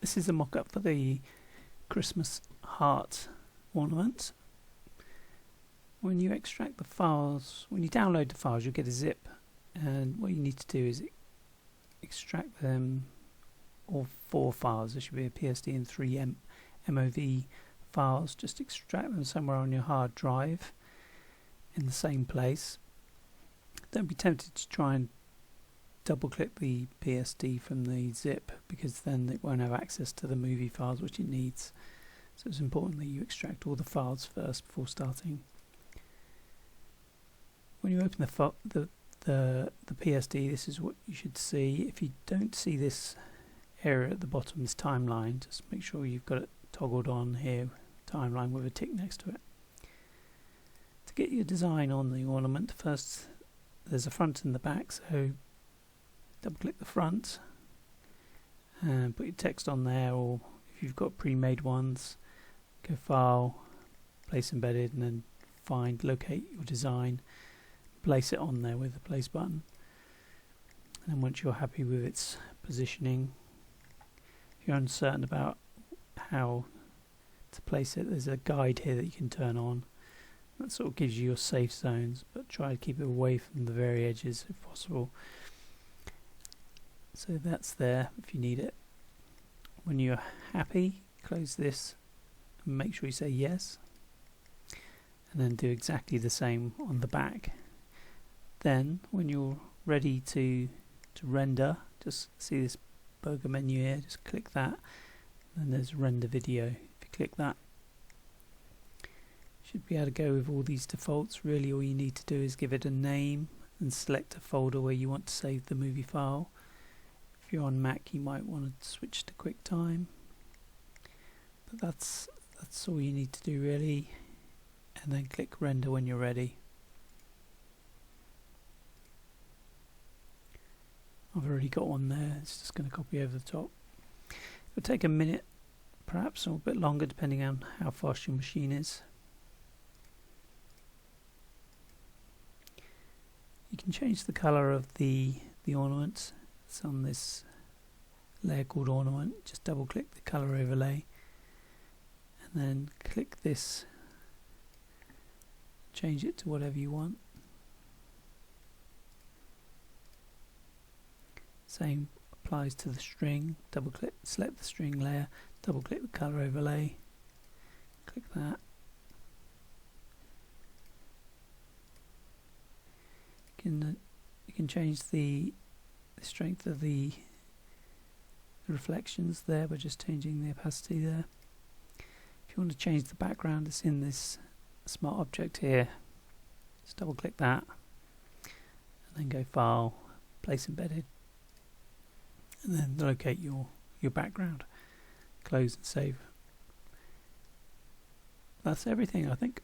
This is a mock-up for the Christmas heart ornament. When you extract the files, when you download the files, you'll get a zip, and what you need to do is extract them, all 4 files. There should be a PSD and 3 MOV files. Just extract them somewhere on your hard drive in the same place. Don't be tempted to try and double click the PSD from the zip, because then it won't have access to the movie files which it needs. So it's important that you extract all the files first before starting. When you open the PSD, this is what you should see. If you don't see this area at the bottom, this timeline, just make sure you've got it toggled on here, timeline with a tick next to it. To get your design on the ornament, first there's a front and the back, so double click the front and put your text on there, or if you've got pre-made ones, go File, Place Embedded, and then find, locate your design, place it on there with the place button. And then once you're happy with its positioning, if you're uncertain about how to place it, there's a guide here that you can turn on. That sort of gives you your safe zones, but try to keep it away from the very edges if possible. So that's there if you need it. When you're happy, close this and make sure you say yes, and then do exactly the same on the back. Then when you're ready to render, just see this burger menu here, just click that, and there's render video. If you click that, you should be able to go with all these defaults. Really all you need to do is give it a name and select a folder where you want to save the movie file. If you're on Mac, you might want to switch to QuickTime, but that's all you need to do really, and then click render when you're ready. I've already got one there, it's just going to copy over the top. It'll take a minute perhaps, or a bit longer depending on how fast your machine is. You can change the colour of the ornament. It's on this layer called ornament. Just double click the colour overlay and then click this, change it to whatever you want. Same applies to the string. Double click, select the string layer, double click the colour overlay, click that. You can change the strength of the reflections there by just changing the opacity there. If you want to change the background, it's in this smart object here. Just double click that and then go File, Place Embedded, and then locate your background. Close and save. That's everything, I think.